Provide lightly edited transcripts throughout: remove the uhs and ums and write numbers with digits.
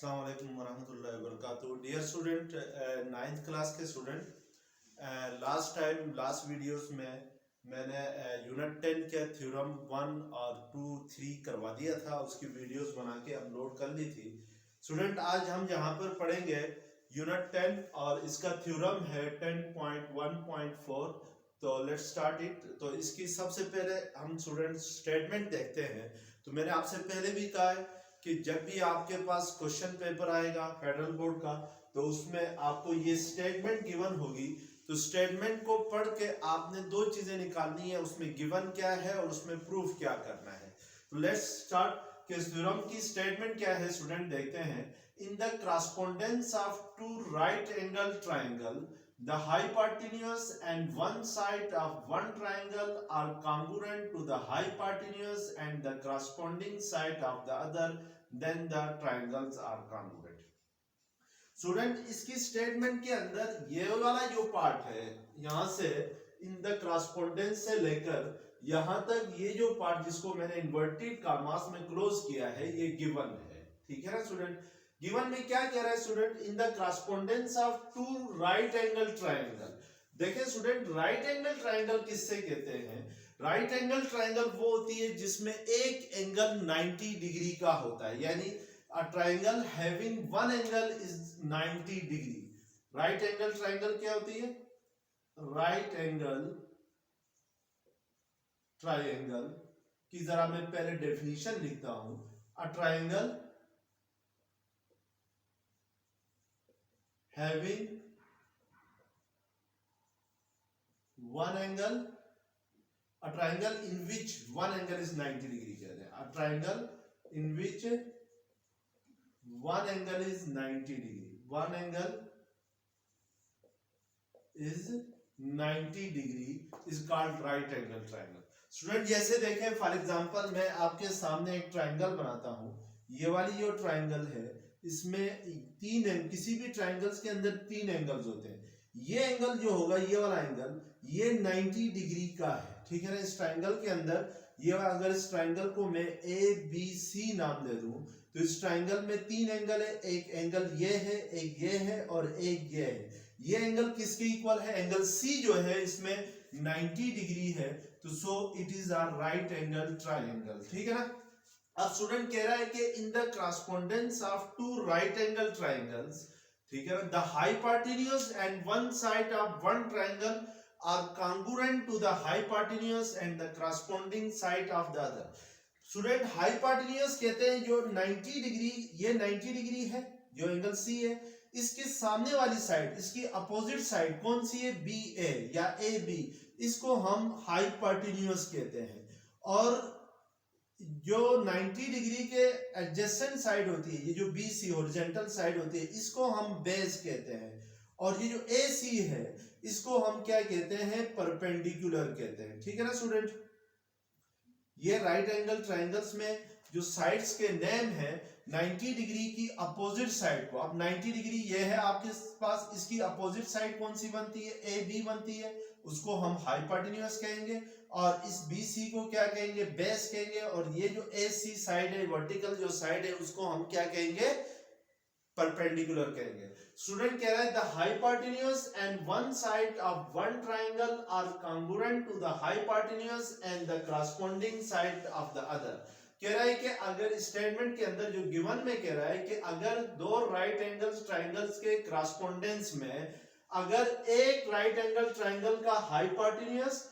अस्सलाम वालेकुम वरहमतुल्लाहि वबरकातुहू। डियर स्टूडेंट, नाइन्थ क्लास के स्टूडेंट, लास्ट वीडियोस में मैंने यूनिट 10 के थ्योरम 1 और 2 3 करवा दिया था। उसकी वीडियोस बना के अपलोड कर ली थी। स्टूडेंट, आज हम यहाँ पर पढ़ेंगे यूनिट 10 और इसका थ्योरम है 10.1.4। तो लेट्स स्टार्ट इट। तो इसकी सबसे पहले हम स्टूडेंट स्टेटमेंट देखते हैं। तो मैंने आपसे पहले भी कहा है कि जब भी आपके पास क्वेश्चन पेपर आएगा फेडरल बोर्ड का, तो उसमें आपको ये स्टेटमेंट गिवन होगी। तो स्टेटमेंट को पढ़ के आपने दो चीजें निकालनी है, उसमें गिवन क्या है और उसमें प्रूफ क्या करना है। तो लेट्स स्टार्ट कि थ्योरम की स्टेटमेंट क्या है स्टूडेंट, देखते हैं। In the correspondence of two right angle triangle, the hypotenuse and one side of one triangle are congruent to the hypotenuse and the corresponding side of the other, then the triangles are congruent. Student, इसकी statement के अंदर ये वाला जो part है, यहां से इन the correspondence से लेकर यहां तक ये जो पार्ट जिसको मैंने इन्वर्टेड कॉमास में क्लोज किया है, ये गिवन है। ठीक है ना स्टूडेंट। गिवन में क्या कह रहा है student, in the correspondence of two right angle triangle. देखिए स्टूडेंट, राइट एंगल ट्राइंगल किससे कहते हैं? राइट एंगल ट्राइंगल वो होती है जिसमें एक एंगल 90 डिग्री का होता है, यानी a triangle having one angle is 90 degree. Right angle triangle क्या होती है? राइट एंगल ट्राइंगल की जरा मैं पहले डेफिनेशन लिखता हूं। A triangle having one angle, a triangle in which one angle is 90 degree कहते हैं। a triangle in which one angle is 90 degree, one angle is 90 degree is called right angle triangle. Student, जैसे देखें for example मैं आपके सामने एक triangle बनाता हूं। ये वाली जो ट्राइंगल है, इसमें किसी भी ट्राइंगल्स के अंदर तीन एंगल्स होते हैं। ये एंगल जो होगा, ये वाला एंगल, ये 90 डिग्री का है। ठीक है ना। इस ट्राइंगल के अंदर ये, अगर इस ट्राइंगल को मैं ए बी सी नाम दे दूं, तो इस ट्राइंगल में तीन एंगल है। एक एंगल ये है, एक ये है और एक ये है। ये एंगल किसके इक्वल है? एंगल सी जो है इसमें 90 डिग्री है, तो so it is a right angle triangle. ठीक है ना। अब स्टूडेंट कह रहा है कि in the correspondence of two right angle triangles, ठीक है ना, the hypotenuse and one side of one triangle are congruent to the hypotenuse and the corresponding side of the other. Student, hypotenuse कहते हैं जो 90 डिग्री, ये 90 degree है जो angle C है। इसके सामने वाली साइड, इसकी अपोजिट साइड कौन सी है? बी ए या ए बी, इसको हम हाइपोटेन्यूज कहते हैं। और जो 90 डिग्री के एडजेसेंट साइड होती है, ये जो बी सी हॉरिजॉन्टल साइड होती है, इसको हम बेस कहते हैं। और ये जो ए सी है, इसको हम क्या कहते हैं? परपेंडिकुलर कहते हैं। ठीक है ना स्टूडेंट। ये राइट एंगल ट्राइंगल्स में जो साइड्स के नेम है, 90 डिग्री की अपोजिट साइड को, अब 90 डिग्री ये है आपके पास, इसकी अपोजिट साइड कौन सी बनती है? ए बी बनती है, उसको हम हाइपोटेन्यूज कहेंगे। और इस बी सी को क्या कहेंगे? बेस कहेंगे। और ये जो ए सी साइड है, वर्टिकल जो साइड है, उसको हम क्या कहेंगे? परपेंडिकुलर कहेंगे। स्टूडेंट कह रहा है the hypotenuse and one side of one triangle are congruent to the hypotenuse and the corresponding side of the other. कह रहा है कि अगर स्टेटमेंट के अंदर जो गिवन में कह रहा है कि अगर दो राइट एंगल्स ट्राइंगल्स के कॉरेस्पोंडेंस में अगर एक राइट एंगल ट्राइंगल का हाइपोटेन्यूज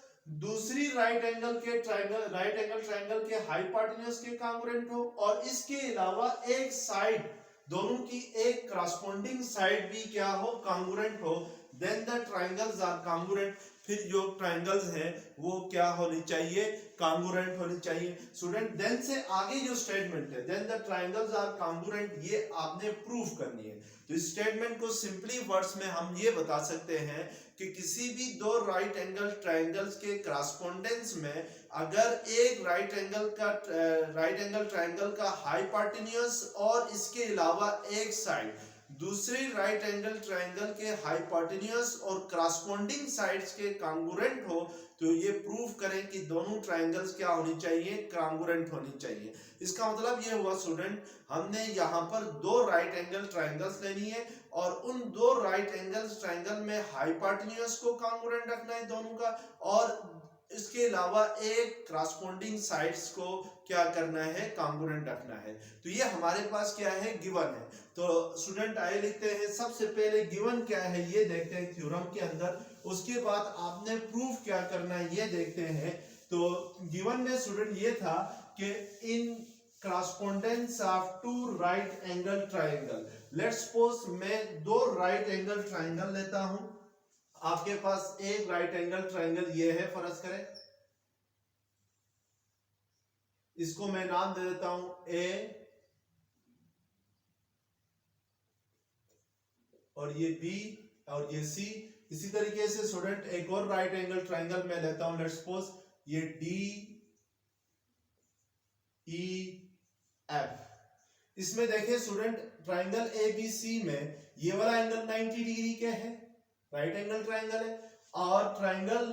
दूसरी राइट एंगल ट्राइंगल के हाइपोटेन्यूज के कॉन्ग्रुएंट हो, और इसके अलावा एक साइड, दोनों की एक कॉरेस्पोंडिंग साइड भी क्या हो? कॉन्ग्रुएंट हो, then the triangles are congruent. फिर जो ट्राइंगल्स हैं वो क्या होनी चाहिए? कॉन्ग्रुएंट होनी चाहिए। स्टूडेंट, देन से आगे जो स्टेटमेंट है, then the triangles are congruent, ये आपने प्रूफ करनी है। तो इस स्टेटमेंट को सिंपली वर्ड्स में हम ये बता सकते हैं कि किसी भी दो राइट एंगल ट्राइंगल्स के कॉरेस्पोंडेंस में अगर एक राइट एंगल ट्राइंगल का हाइपोटेन्यूज और इसके अलावा एक साइड दूसरी राइट एंगल ट्राइंगल के हाइपोटेन्यूज और कॉरेस्पोंडिंग साइड्स के कॉन्ग्रुएंट हो, तो ये प्रूफ करें कि दोनों ट्रायंगल्स क्या होनी चाहिए, कांग्रुएंट होनी चाहिए। इसका मतलब ये हुआ स्टूडेंट, हमने यहाँ पर दो राइट एंगल ट्रायंगल्स लेनी है और उन दो राइट एंगल्स ट्रायंगल में हाइपोटेन्यूज को कांग्रुएंट रखना है दोनों का, और इसके अलावा एक क्रॉसपोंडिंग साइड्स को क्या करना है, कांग्रुएंट रखना है। तो ये हमारे पास क्या है, गिवन है। तो स्टूडेंट आइए लिखते हैं, सबसे पहले गिवन क्या है ये देखते हैं थ्योरम के अंदर, उसके बाद आपने प्रूफ क्या करना है ये देखते हैं। तो गिवन में स्टूडेंट ये था कि in correspondence of two right angle triangle, let's suppose मैं दो राइट एंगल ट्राइंगल लेता हूं, आपके पास एक राइट एंगल ट्राइंगल ये है, फर्ज करें इसको मैं नाम दे देता हूं ए, और ये बी और ये सी। इसी तरीके से स्टूडेंट एक और राइट एंगल ट्राइंगल मैं लेता हूं, लेट्स सपोज ये डी ई एफ। इसमें देखें student triangle A B C में ये वाला एंगल 90 डिग्री का है, राइट एंगल ट्राइंगल है, और ट्राइंगल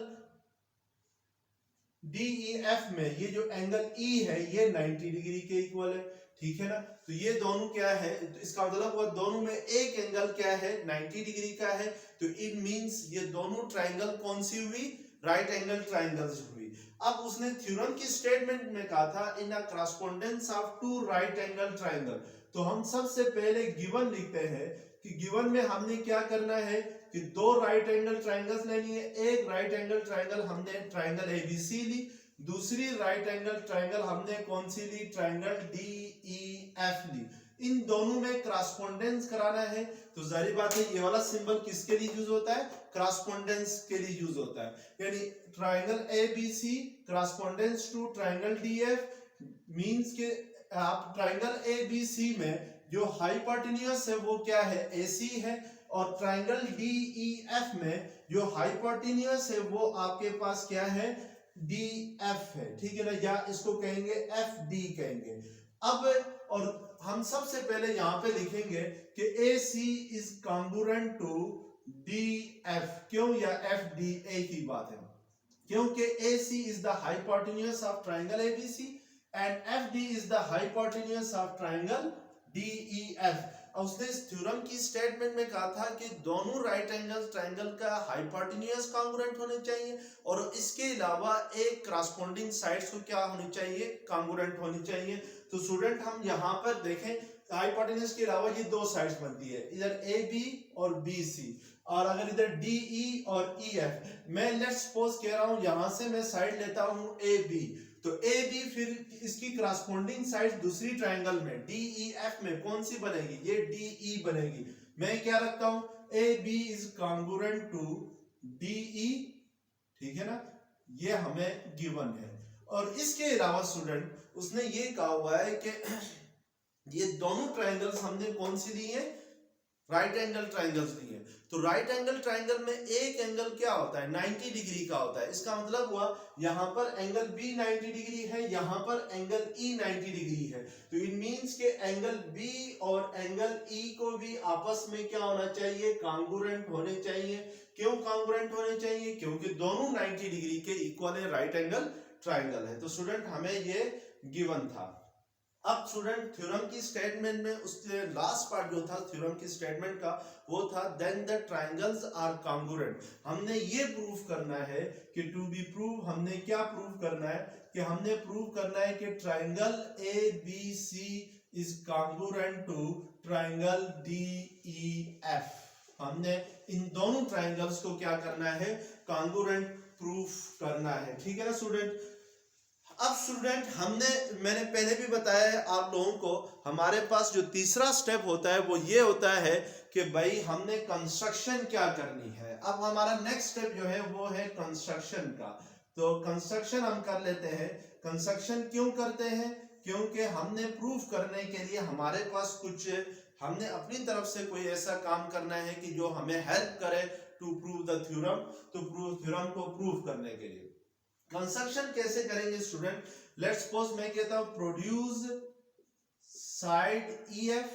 डी ई एफ में ये जो एंगल ई है ये 90 डिग्री के इक्वल है, ठीक है ना। तो ये दोनों क्या है, तो इसका मतलब हुआ दोनों में एक एंगल क्या है, 90 डिग्री का है। तो इट मींस ये दोनों ट्राइंगल कौन सी हुई, राइट एंगल ट्राइंगल्स हुई। अब उसने थ्योरम की स्टेटमेंट में कहा था in a correspondence of two right angle triangle. तो हम सबसे पहले गिवन लिखते हैं कि गिवन में हमने क्या करना है कि दो राइट एंगल ट्राइंगल्स लेनी है। एक राइट एंगल ट्राइंगल हमने ट्राइंगल एबीसी ली, दूसरी राइट एंगल ट्राइंगल हमने कौन सी ली, ट्राइंगल डीईएफ ली। इन दोनों में करस्पोंडेंस कराना है। तो जाहिर बात है ये वाला सिंबल किसके लिए यूज होता है, करस्पोंडेंस के लिए यूज होता है। यानी triangle ABC correspondence to triangle DF means के आप ट्राइंगल एबीसी में जो हाइपोटेन्यूज है वो क्या है, एसी है, और ट्राइंगल डीईएफ में जो हाइपोटेन्यूज है वो आपके पास क्या है, डीएफ है, ठीक है ना, या इसको कहेंगे एफडी कहेंगे। अब और हम सबसे पहले यहां पे लिखेंगे कि AC is congruent to DF। क्यों, या FD एक ही बात है, क्योंकि AC is the hypotenuse of triangle ABC and FD is the hypotenuse of triangle DEF। उसने इस थ्योरम की स्टेटमेंट में कहा था कि दोनों राइट एंगल ट्राइंगल का हाइपोटेन्यूज कांग्रुएंट होने चाहिए, और इसके अलावा एक करस्पोंडिंग साइड्स को क्या होनी चाहिए, कांग्रुएंट होनी चाहिए। तो स्टूडेंट हम यहाँ पर देखें हाइपोटेन्यूज के अलावा ये दो साइड्स बनती है, इधर ए बी और बी सी, और अगर इधर डी ई और ई एफ, मैं लेट्स सपोज कह रहा हूं यहां से मैं साइड लेता हूं ए बी, तो ए बी फिर इसकी करस्पोंडिंग साइड दूसरी ट्राइंगल में डी ई एफ में कौन सी बनेगी, ये डी ई बनेगी। मैं क्या रखता हूं, A B is congruent to D E, ठीक है ना, ये हमें गिवन है। और इसके अलावा स्टूडेंट उसने ये कहा हुआ है कि ये दोनों ट्राइंगल्स हमने कौन सी ली है, राइट एंगल ट्राइंगल्स ली है। तो राइट एंगल ट्राइंगल में एक एंगल क्या होता है, 90 डिग्री का होता है। इसका मतलब हुआ यहाँ पर एंगल बी 90 डिग्री है, यहाँ पर एंगल ई 90 डिग्री है। तो इट मींस के एंगल बी और एंगल ई को भी आपस में क्या होना चाहिए, कांग्रुएंट होने चाहिए। क्यों कांग्रुएंट होने चाहिए, क्योंकि दोनों 90 डिग्री के इक्वल है, राइट एंगल ट्राइंगल है। तो स्टूडेंट हमें ये गिवन था। अब स्टूडेंट थ्योरम की स्टेटमेंट में उसके लास्ट पार्ट जो था थ्योरम की स्टेटमेंट का वो था then the triangles are congruent. हमने ये प्रूव करना है कि टू बी प्रूव, हमने क्या प्रूव करना है कि हमने प्रूव करना है कि triangle A B C is congruent to triangle D E F. हमने इन दोनों ट्रायंगल्स को क्या करना है, कांग्रुएंट प्रूफ करना है, ठीक है ना स्टूडेंट। अब स्टूडेंट मैंने पहले भी बताया है आप लोगों को, हमारे पास जो तीसरा स्टेप होता है वो ये होता है कि भाई हमने कंस्ट्रक्शन क्या करनी है। अब हमारा नेक्स्ट स्टेप जो है वो है कंस्ट्रक्शन का। तो कंस्ट्रक्शन हम कर लेते हैं। कंस्ट्रक्शन क्यों करते हैं, क्योंकि हमने प्रूफ करने के लिए हमारे पास कुछ, हमने अपनी तरफ से कोई ऐसा काम करना है कि जो हमें हेल्प करे टू प्रूव द थ्योरम, तो थ्योरम को प्रूव करने के लिए कंस्ट्रक्शन कैसे करेंगे स्टूडेंट। लेट्स सपोज मैं कहता हूं प्रोड्यूस साइड ईएफ,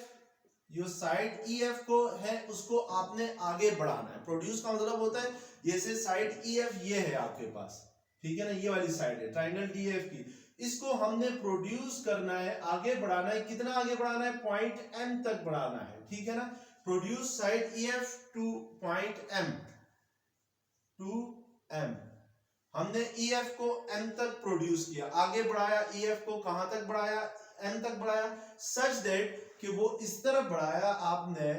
जो साइड ईएफ को है उसको आपने आगे बढ़ाना है। प्रोड्यूस का मतलब होता है जैसे साइड ईएफ ये है आपके पास, ठीक है ना, ये वाली साइड है ट्राइंगल डीएफ की। इसको हमने प्रोड्यूस करना है, आगे बढ़ाना है। कितना आगे बढ़ाना है? पॉइंट एम तक बढ़ाना है, ठीक है ना। Produce side EF to point M, to M. हमने ईएफ को एम तक प्रोड्यूस किया, आगे बढ़ाया, ईएफ को कहां तक बढ़ाया? एम तक बढ़ाया, सच दैट कि वो इस तरफ बढ़ाया आपने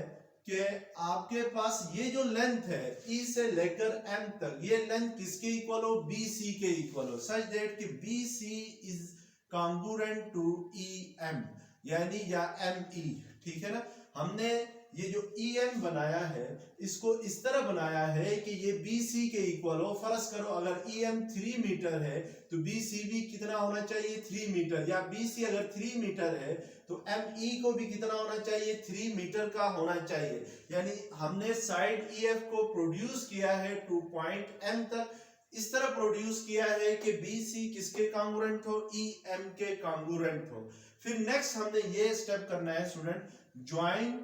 कि आपके पास ये जो लेंथ है ई से लेकर एम तक, ये लेंथ किसके इक्वल हो? बी सी के इक्वल हो, सच दैट कि B C is congruent to E M, यानी या एम ई, ठीक है ना। हमने ये जो ई एम बनाया है इसको इस तरह बनाया है कि ये बी सी के इक्वल हो। फर्ज करो अगर ई एम 3 मीटर है तो बी सी भी कितना होना चाहिए? 3 मीटर। या बी सी अगर 3 मीटर है तो एम ई को भी कितना होना चाहिए? 3 मीटर का होना चाहिए। यानी हमने साइड ई एफ को प्रोड्यूस किया है टू पॉइंट एम तक, इस तरह प्रोड्यूस किया है कि बी सी किसके कॉन्ग्रुएंट हो? ई एम के कॉन्ग्रुएंट हो। फिर नेक्स्ट हमने ये स्टेप करना है student, join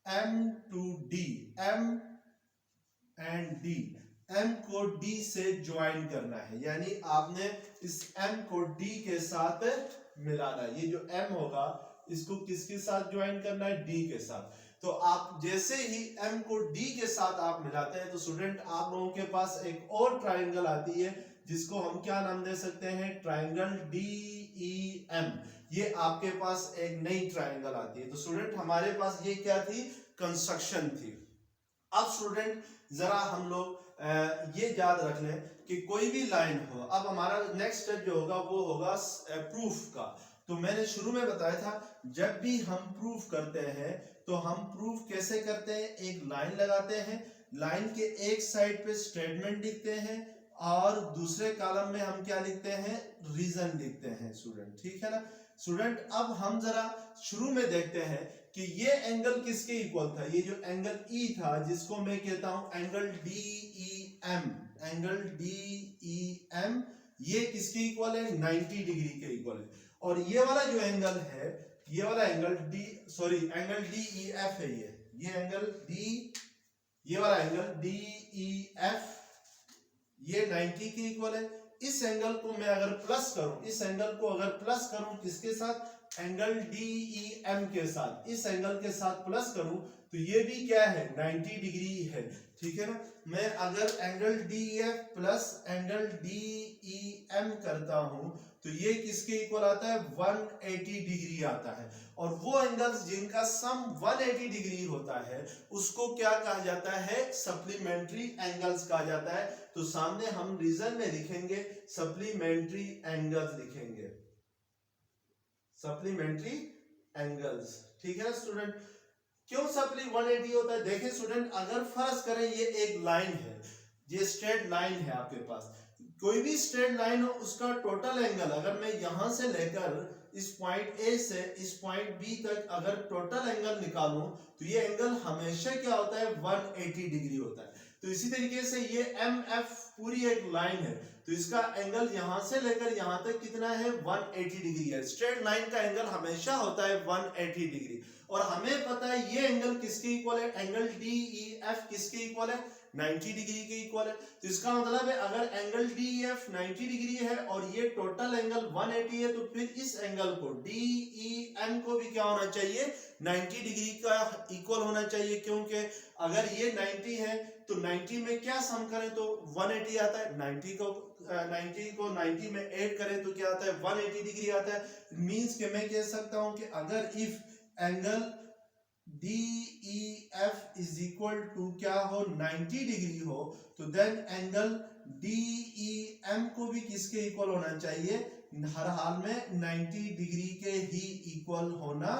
M to D, M and D, M को D से ज्वाइन करना है, यानी आपने इस M को D के साथ मिलाना है। ये जो M होगा इसको किसके साथ ज्वाइन करना है? D के साथ। तो आप जैसे ही M को D के साथ आप मिलाते हैं तो स्टूडेंट आप लोगों के पास एक और ट्राइंगल आती है जिसको हम क्या नाम दे सकते हैं? Triangle DEM। ये आपके पास एक नई ट्राइंगल आती है। तो स्टूडेंट हमारे पास ये क्या थी? कंस्ट्रक्शन थी। अब स्टूडेंट जरा हम लोग ये याद रख लें कि कोई भी लाइन हो, अब हमारा नेक्स्ट स्टेप जो होगा वो होगा प्रूफ का। तो मैंने शुरू में बताया था जब भी हम प्रूफ करते हैं तो हम प्रूफ कैसे करते हैं? एक लाइन लगाते हैं, लाइन के एक साइड पे स्टेटमेंट लिखते हैं और दूसरे कॉलम में हम क्या लिखते हैं? रीजन लिखते हैं स्टूडेंट, ठीक है ना। स्टूडेंट अब हम जरा शुरू में देखते हैं कि ये एंगल किसके इक्वल था? ये जो एंगल ई था जिसको मैं कहता हूं एंगल DEM, एंगल DEM, ये किसके इक्वल है? 90 डिग्री के इक्वल है। और ये वाला जो एंगल है, ये वाला एंगल एंगल DEF है। ये एंगल ये वाला एंगल DEF ये 90 के इक्वल है। इस एंगल को मैं अगर प्लस करूं, इस एंगल को अगर प्लस करूं किसके साथ? एंगल DEM के साथ। इस एंगल के साथ प्लस करूं तो ये भी क्या है? 90 डिग्री है, ठीक है ना। मैं अगर angle DEF plus angle DEM करता हूं तो ये किसके इक्वल आता है? 180 डिग्री आता है। और वो एंगल्स जिनका सम 180 डिग्री होता है उसको क्या कहा जाता है? सप्लीमेंट्री एंगल्स कहा जाता है। तो सामने हम रीजन में लिखेंगे सप्लीमेंट्री एंगल्स लिखेंगे, सप्लीमेंट्री एंगल्स, ठीक है ना स्टूडेंट। क्यों सप्ली 180 होता है? देखें स्टूडेंट, अगर फर्ज करें ये एक लाइन है, ये स्ट्रेट लाइन है आपके पास, कोई भी स्ट्रेट लाइन हो उसका टोटल एंगल अगर मैं यहां से लेकर इस पॉइंट ए से इस पॉइंट बी तक अगर टोटल एंगल निकालूं तो ये एंगल हमेशा क्या होता है? 180 डिग्री होता है। तो इसी तरीके से ये MF पूरी एक लाइन है तो इसका एंगल यहां से लेकर यहां तक कितना है? 180 डिग्री है। स्ट्रेट लाइन का एंगल हमेशा होता है 180 डिग्री। और हमें पता है ये एंगल किसके इक्वल है? एंगल DEF किसके इक्वल है? 90 डिग्री के इक्वल है। तो इसका मतलब है अगर एंगल DEF 90 डिग्री है और ये टोटल एंगल 180 है तो फिर इस एंगल को DEM को भी क्या होना चाहिए? 90 डिग्री का इक्वल होना चाहिए, क्योंकि अगर ये 90 है तो 90 में क्या सम करें तो 180 आता है। 90 को 90 में ऐड करें तो क्या आता है? 180 डिग्री आता है। मींस कि मैं कह सकता हूं कि अगर if angle DEF is equal to क्या हो? 90 डिग्री हो तो देन एंगल DEM को भी किसके इक्वल होना चाहिए? हर हाल में 90 डिग्री के ही इक्वल होना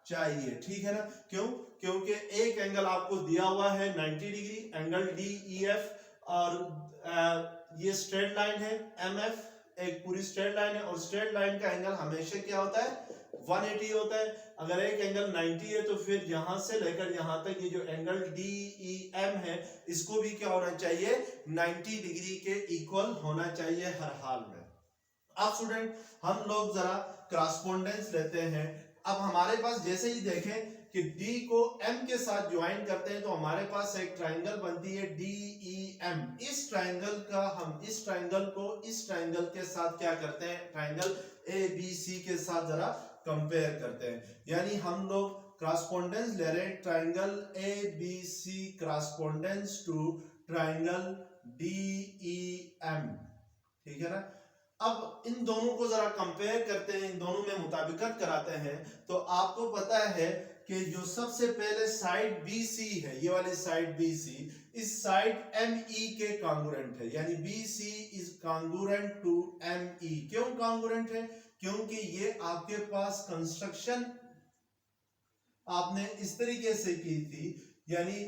चाहिए, ठीक है ना। क्यों? क्योंकि एक एंगल आपको दिया हुआ है 90 डिग्री, एंगल DEF, और ये स्ट्रेट लाइन है MF, एक पूरी स्ट्रेट लाइन है और स्ट्रेट लाइन का एंगल हमेशा क्या होता है? 180 होता है। अगर एक एंगल 90 है तो फिर यहां से लेकर यहां तक ये जो एंगल DEM है इसको भी क्या होना चाहिए? 90 डिग्री के इक्वल होना चाहिए हर हाल में। अब स्टूडेंट हम लोग जरा क्रॉसपोंडेंस लेते हैं। अब हमारे पास जैसे ही देखें कि D को M के साथ ज्वाइन करते हैं तो हमारे पास एक ट्राइंगल बनती है DEM। इस ट्राइंगल को इस ट्राइंगल के साथ क्या करते हैं, ट्राइंगल ABC के साथ जरा कंपेयर करते हैं। यानी हम लोग क्रॉसपोंडेंस ले रहे हैं, triangle ABC correspondence to triangle DEM, ठीक है ना। अब इन दोनों को जरा कंपेयर करते हैं, इन दोनों में मुताबिकत कराते हैं। तो आपको पता है कि जो सबसे पहले साइड BC है, ये वाली साइड BC, इस साइड ME के कांगुरेंट है, यानी BC is congruent to ME। क्यों कांगुरेंट है? क्योंकि ये आपके पास कंस्ट्रक्शन आपने इस तरीके से की थी, यानी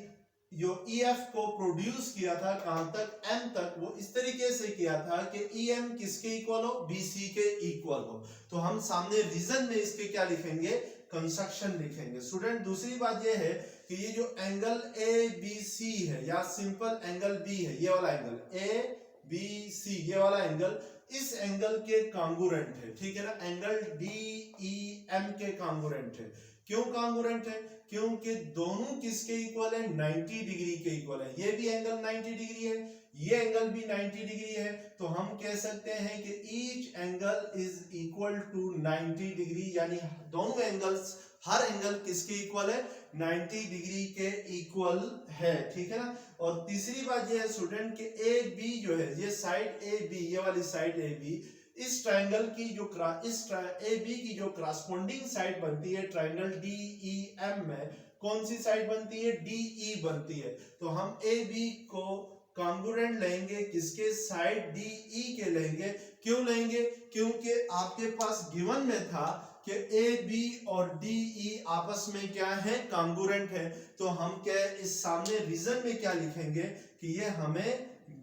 जो EF को प्रोड्यूस किया था कहां तक, M तक, वो इस तरीके से किया था कि EM किसके इक्वल हो, BC के इक्वल हो। तो हम सामने रीजन में इसके क्या लिखेंगे, कंस्ट्रक्शन लिखेंगे। स्टूडेंट दूसरी बात ये है कि ये जो एंगल ABC है या सिंपल एंगल B है, ये वाला एंगल ABC, ये वाला एंगल इस एंगल के कांगुरेंट है, ठीक है ना, एंगल DEM के कांगुरेंट है। क्यों कांगुरेंट है? क्योंकि दोनों किसके इक्वल है, 90 डिग्री के इक्वल है। ये भी एंगल 90 डिग्री है, ये एंगल भी 90 डिग्री है। तो हम कह सकते हैं कि each angle is equal to 90 degree, यानी दोनों एंगल्स, हर एंगल किसके इक्वल है, 90 डिग्री के इक्वल है, ठीक है ना। और तीसरी बात ये है स्टूडेंट कि AB जो है, ये साइड AB, ये वाली साइड AB, इस ट्राइंगल की जो AB की जो क्रॉसपोंडिंग साइड बनती है ट्राइंगल DEM में, कौन सी साइड बनती है, DE बनती है। तो हम AB को कांगुरेंट लेंगे किसके, साइड DE के लेंगे। क्यों लेंगे? क्योंकि आपके पास गिवन में था कि AB और DE आपस में क्या है, कांगुरेंट है। तो हम क्या इस सामने रीजन में क्या लिखेंगे कि ये हमें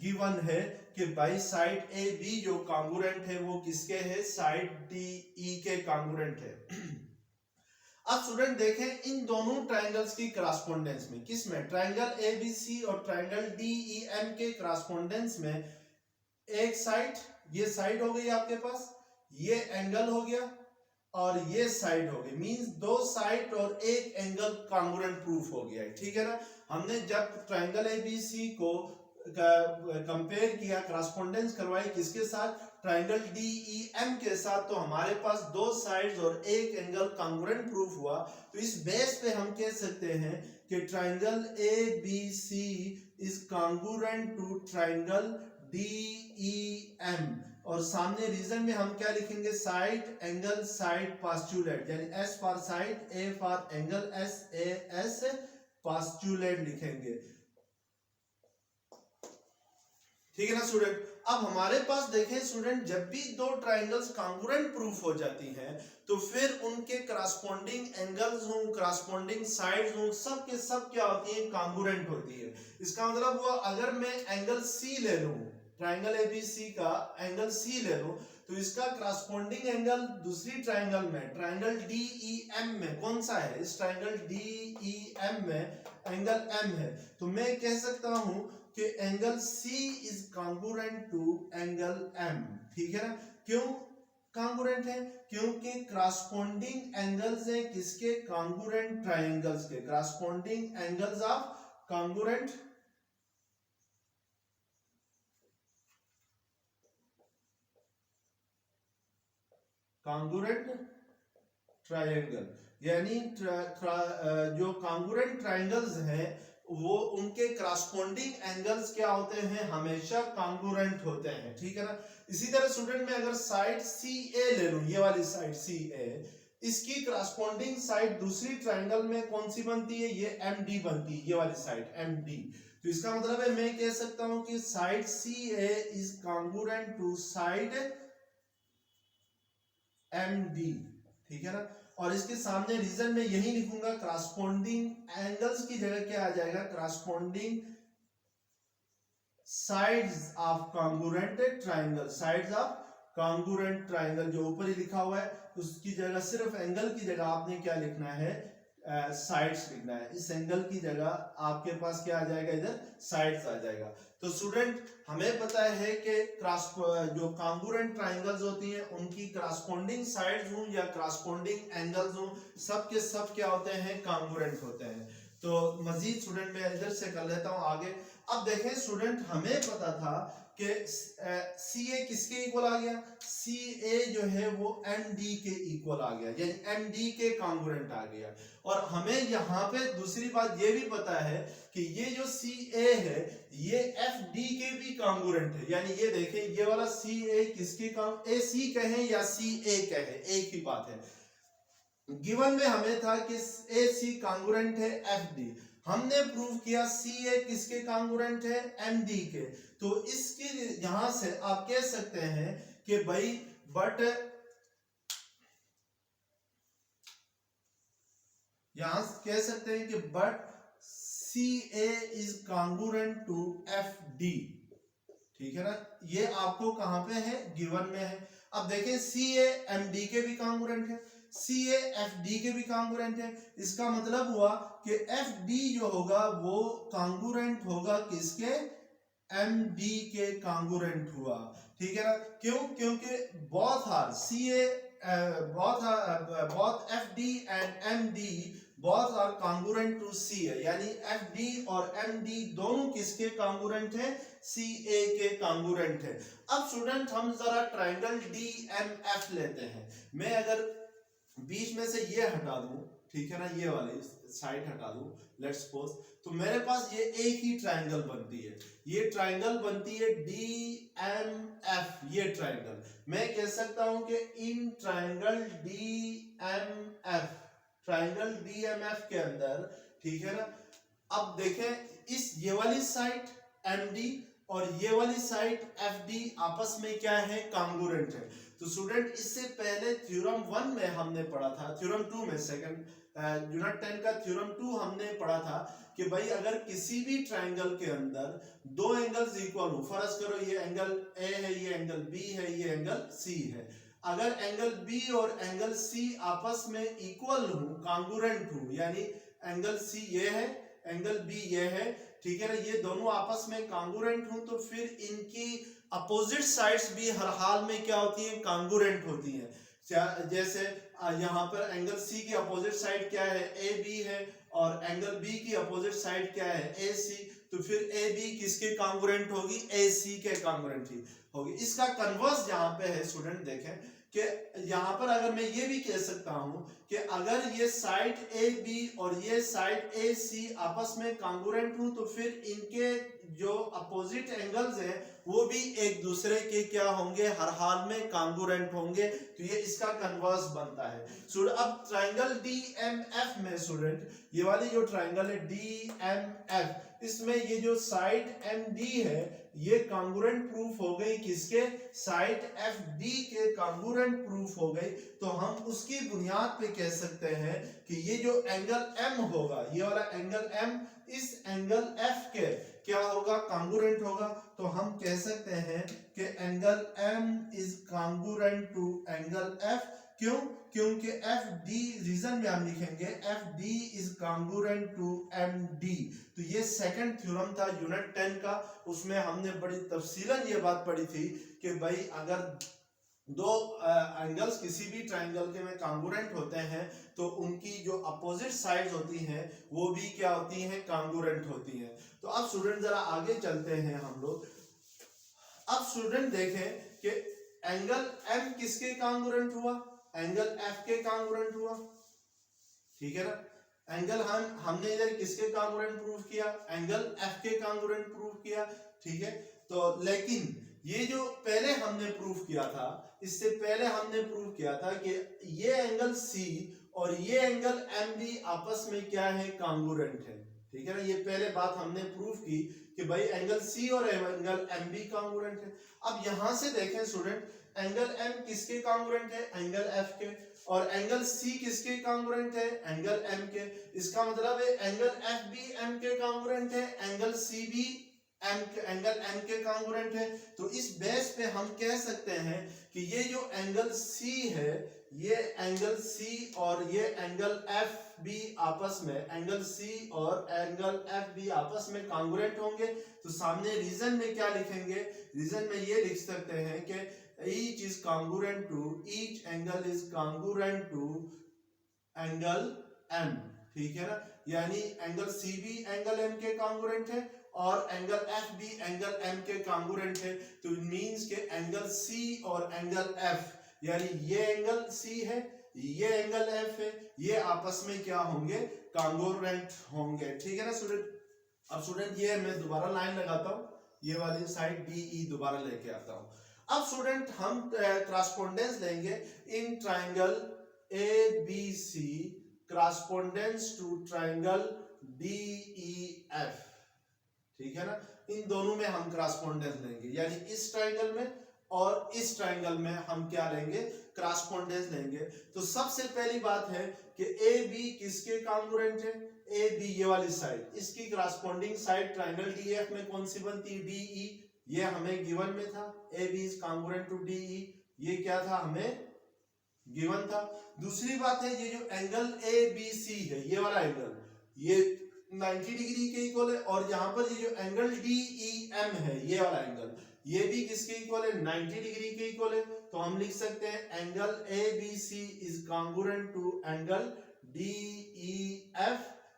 गिवन है कि बाई साइड AB जो कांगुरेंट है वो किसके है, साइड DE के कांगुरेंट है। अब स्टूडेंट देखें इन दोनों ट्राइंगल्स की क्रॉसपोंडेंस में, किसमें, ट्राइंगल ABC और ट्राइंगल DEM के क्रॉसपोंडेंस में, एक साइड, ये साइड हो गई आपके पास, ये एंगल हो गया और ये साइड हो गई, मींस दो साइड और एक एंगल कांगुरेंट प्रूफ हो गया है, ठीक है ना। हमने जब ट्राइंगल ABC को कंपेयर किया, क्रॉसपोंडेंस करवाई किसके साथ, ट्राइंगल DEM के साथ, तो हमारे पास दो साइड्स और एक एंगल कांगुरेंट प्रूफ हुआ। तो इस बेस पे हम कह सकते हैं कि triangle ABC is congruent to triangle DEM। और सामने रीजन में हम क्या लिखेंगे, साइड एंगल साइड पास्चुलेट, यानी S for side, A for angle, SAS पास्चुलेट लिखेंगे, ठीक है ना स्टूडेंट। अब हमारे पास देखें स्टूडेंट, जब भी दो ट्राइंगल्स कांगुरेंट प्रूफ हो जाती हैं तो फिर उनके करस्पॉन्डिंग एंगल्स हों, करस्पॉन्डिंग साइड्स हों, सब के सब क्या होती है, कांगुरेंट होती है। इसका मतलब हुआ अगर मैं एंगल C ले लूं, ट्राइंगल ABC का एंगल C ले लूं, तो इसका करस्पॉन्डिंग एंगल दूसरी ट्राइंगल में, ट्राइंगल DEM में कौन सा है, इस ट्राइंगल DEM में एंगल M है। तो मैं कह सकता हूं कि angle C is congruent to angle M, ठीक है ना। क्यों कांगुरेंट है? क्योंकि क्रॉसपोंडिंग एंगल्स है किसके, कांगुरेंट ट्रायंगल्स के, corresponding angles of congruent triangle, यानी जो कांगुरेंट ट्रायंगल्स हैं वो उनके क्रॉसपोंडिंग एंगल्स क्या होते हैं, हमेशा कांगुरेंट होते हैं, ठीक है ना। इसी तरह स्टूडेंट में अगर साइड CA ले लूं, ये वाली साइड CA, इसकी क्रॉसपोंडिंग साइड दूसरी ट्राइंगल में कौन सी बनती है, ये MD बनती है, ये वाली साइड MD। तो इसका मतलब है मैं कह सकता हूं कि side CA is congruent to side MD, ठीक है ना। और इसके सामने रीजन में यही लिखूंगा, क्रॉसपोंडिंग एंगल्स की जगह क्या आ जाएगा, corresponding sides of congruent triangle, sides of congruent triangle जो ऊपर ही लिखा हुआ है, उसकी जगह सिर्फ एंगल की जगह आपने क्या लिखना है, साइड्स लिखना है, इस एंगल की जगह आपके पास क्या आ जाएगा, इधर साइड्स आ जाएगा। तो स्टूडेंट हमें पता है कि जो कांगुरेंट ट्राइंगल्स होती हैं उनकी करस्पॉन्डिंग साइड्स हों या करस्पॉन्डिंग एंगल्स हों, सब के सब क्या होते हैं, कांगुरेंट होते हैं। तो मजीद स्टूडेंट मैं इधर से कर लेता हूं आगे। अब देखें स्टूडेंट हमें पता था कि सी ए किसके इक्वल आ गया, सी ए जो है वो एम डी के इक्वल आ गया, यानी एम डी के कांगुरेंट आ गया। और हमें यहाँ पे दूसरी बात ये भी पता है कि ये जो सी ए है ये एफ डी के भी कांगुरेंट है, यानी ये देखें ये वाला सी ए किसके ए सी कहें या सी ए कहें एक ही बात है। गिवन में हमें था कि ए सी कांगुरेंट है एफ डी, हमने प्रूव किया सी ए किसके कांगुरेंट है, एम डी के। तो इसकी यहां से आप कह सकते हैं कि भाई बट यहां कह सकते हैं कि but C A is congruent to F D, ठीक है ना, ये आपको कहां पे है, गिवन में है। अब देखें सी ए एम डी के भी कांगुरेंट है, सी ए एफ डी के भी कांगुरेंट है, इसका मतलब हुआ कि एफ डी जो होगा वो कांगुरेंट होगा किसके, एम डी के कांगुरेंट हुआ, ठीक है ना। क्यों, क्योंकि both are C A both FD and MD both are congruent to CA, यानी FD और MD दोनों किसके कांगुरेंट है, CA के कांगुरेंट है। अब स्टूडेंट हम जरा ट्राइंगल DMF लेते हैं। मैं अगर बीच में से ये हटा दूं, ठीक है ना, ये वाली साइड हटा दूं लेट्स सपोज, तो मेरे पास ये एक ही ट्राइंगल बनती है, ये ट्राइंगल बनती है DMF, ये ट्राइंगल। मैं कह सकता हूं कि इन ट्राइंगल DMF के अंदर, ठीक है ना, अब देखें इस ये वाली साइड MD और ये वाली साइड FD आपस में क्या है, कांगुरेंट है। तो स्टूडेंट इससे पहले थ्योरम 1 में हमने पढ़ा था, थ्योरम 2 में सेकंड यूनिट 10 का थ्योरम 2 हमने पढ़ा था कि भाई अगर किसी भी ट्राइंगल के अंदर दो एंगल्स इक्वल हो, फर्ज करो ये एंगल ए है, ये एंगल बी है, ये एंगल सी है, अगर एंगल बी और एंगल सी आपस में इक्वल हो, कांगुरेंट हो, यानी एंगल सी ये है, एंगल बी ये है, ठीक है ना, ये दोनों आपस में कांगुरेंट हो, तो फिर इनकी अपोजिट साइड्स भी हर हाल में क्या होती हैं, कांगुरेंट होती हैं। जैसे यहाँ पर एंगल सी की अपोजिट साइड क्या है, ए बी है, और एंगल बी की अपोजिट साइड क्या है, ए सी, तो फिर ए बी किसके कांगुरेंट होगी, ए सी के कांगुरेंट ही होगी। इसका कन्वर्स यहाँ पे है स्टूडेंट, देखें कि यहाँ पर अगर मैं ये भी कह सकता हूं कि अगर ये साइड ए बी और ये साइड ए सी आपस में कांगुरेंट हो, तो फिर इनके जो अपोजिट एंगल्स हैं वो भी एक दूसरे के क्या होंगे, हर हाल में कांगुरेंट होंगे। तो ये इसका कन्वर्स बनता है स्टूडेंट। अब ट्राइंगल DMF में स्टूडेंट ये वाली जो ट्राइंगल है DMF, इसमें ये जो साइड MD है ये कांगुरेंट प्रूफ हो गई किसके, साइड FD के कांगुरेंट प्रूफ हो गई। तो हम उसकी बुनियाद पे कह सकते हैं कि ये जो एंगल M होगा, ये वाला एंगल M इस एंगल F के क्या होगा, कांगुरेंट होगा। तो हम कह सकते हैं कि angle M is congruent to angle F। क्यों, क्योंकि FD रीजन में हम लिखेंगे FD is congruent to MD। तो ये सेकंड थ्योरम था यूनिट 10 का, उसमें हमने बड़ी तफसीलन ये बात पढ़ी थी कि भाई अगर दो एंगल्स किसी भी ट्राइंगल के में कांगुरेंट होते हैं तो उनकी जो अपोजिट साइड्स होती हैं वो भी क्या होती हैं, कांगुरेंट होती हैं। तो अब स्टूडेंट जरा आगे चलते हैं हम लोग। अब स्टूडेंट देखें कि एंगल M किसके कांगुरेंट हुआ, एंगल F के कांगुरेंट हुआ, ठीक है ना। एंगल हमने इधर किसके कांगुरेंट प्रूव किया, एंगल F के कांगुरेंट प्रूव किया, ठीक है। तो लेकिन ये जो पहले हमने प्रूव किया था, इससे पहले हमने प्रूव किया था कि ये एंगल C और ये एंगल MD आपस में क्या है, कांगुरेंट है, ठीक है ना। ये पहले बात हमने प्रूव की कि भाई एंगल C और एंगल MD कांगुरेंट है। अब यहां से देखें स्टूडेंट, एंगल M किसके कांगुरेंट है, एंगल F के, और एंगल C किसके कांगुरेंट है, एंगल M के। इसका मतलब है एंगल F भी M के कांगुरेंट है, एंगल C भी एंगल एम के कॉन्ग्रुएंट है। तो इस बेस पे हम कह सकते हैं कि ये जो एंगल सी है, ये एंगल सी और ये एंगल एफ भी आपस में, एंगल सी और एंगल एफ भी आपस में कॉन्ग्रुएंट होंगे। तो सामने रीजन में क्या लिखेंगे, रीजन में ये लिख सकते हैं कि each is congruent to, each angle is congruent to angle m, ठीक है ना। यानी एंगल सी भी एंगल m के कॉन्ग्रुएंट है और एंगल f भी एंगल m के कॉन्ग्रुएंट है। तो इट मींस के एंगल c और एंगल f, यानी ये एंगल c है, ये एंगल f है, ये आपस में क्या होंगे, कॉन्ग्रुएंट होंगे, ठीक है ना स्टूडेंट। अब स्टूडेंट ये मैं दोबारा लाइन लगाता हूं, ये वाली साइड DE दोबारा लेके आता हूं। अब स्टूडेंट हम क्रॉसपोंडेंस लेंगे in triangle ABC correspondence to triangle DEF, ठीक है ना। इन दोनों में हम correspondence लेंगे, यानी इस ट्राइंगल में और इस ट्राइंगल में हम क्या लेंगे, correspondence लेंगे। तो सबसे पहली बात है कि AB किसके कॉन्ग्रुएंट है, AB ये वाली साइड, इसकी corresponding साइड ट्राइंगल DEF में कौन सी बनती है, DE, ये हमें गिवन में था, AB is congruent to DE, ये क्या था हमें गिवन था। दूसरी बात है ये जो एंगल ABC है, ये वाला एंगल, ये 90 डिग्री के इक्वल है, और यहाँ पर ये जो एंगल DEM है, ये वाला एंगल, ये भी किसके इक्वल है, 90 डिग्री के इक्वल है। तो हम लिख सकते हैं angle ABC is congruent to angle DEF,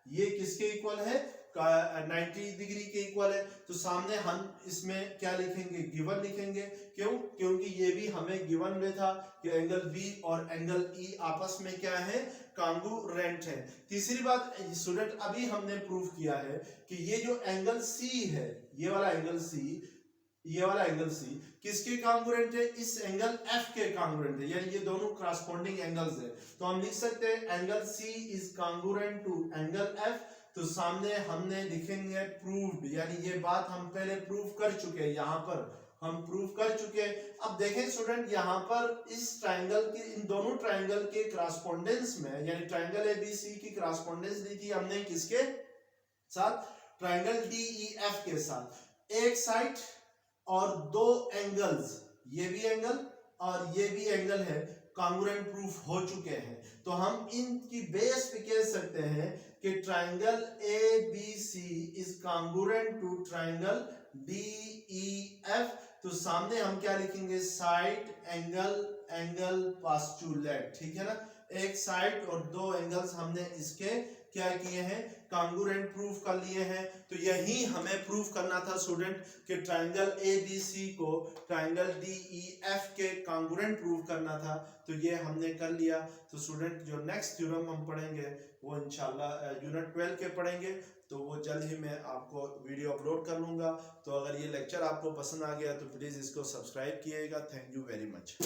ये किसके इक्वल है, 90 डिग्री के इक्वल है। तो सामने हम इसमें क्या लिखेंगे, गिवन लिखेंगे, क्यों, क्योंकि ये भी हमें गिवन में था कि एंगल B और एंगल E आपस में क्या है, कॉन्ग्रुएंट है। तीसरी बात स्टूडेंट, अभी हमने प्रूव किया है कि ये जो एंगल C है, ये वाला एंगल C, ये वाला एंगल C किसके कॉन्ग्रुएंट है, इस एंगल F के कॉन्ग्रुएंट है, यानी ये दोनों करस्पॉन्डिंग एंगल्स है। तो हम लिख सकते हैं angle C is congruent to angle F। तो सामने हमने लिखेंगे प्रूव्ड, यानी ये बात हम पहले प्रूव कर चुके हैं, यहाँ पर हम प्रूव कर चुके हैं। अब देखें स्टूडेंट, यहाँ पर इस ट्राइंगल के, इन दोनों ट्राइंगल के करस्पॉन्डेंस में, यानी ट्राइंगल ABC की करस्पॉन्डेंस ली थी हमने किसके साथ, ट्राइंगल DEF के साथ। एक साइड और दो एंगल्स, ये भी एंगल और ये भी एंगल है, कॉन्ग्रुएंट प्रूफ हो चुके हैं। तो हम इनकी बेस पे कह सकते हैं कि triangle ABC is congruent to triangle DEF। तो सामने हम क्या लिखेंगे, साइड एंगल एंगल पोस्टुलेट, ठीक है ना। एक साइड और दो एंगल्स हमने इसके क्या किए हैं, कॉन्ग्रुएंट प्रूफ कर लिए हैं। तो यही हमें प्रूफ करना था स्टूडेंट कि ट्राइंगल ABC को ट्राइंगल DEF के कॉन्ग्रुएंट प्रूफ करना था। तो ये हमने कर लिया। तो स्टूडेंट जो नेक्स्ट थ्योरम हम पढ़ेंगे वो इंशाल्लाह यूनिट 12 के पढ़ेंगे, तो वो जल्द ही मैं आपको वीडियो अपलोड कर लूँगा। तो अगर ये लेक्चर आपको पसंद आ गया तो प्लीज़ इसको सब्सक्राइब कीजिएगा। Thank you very much.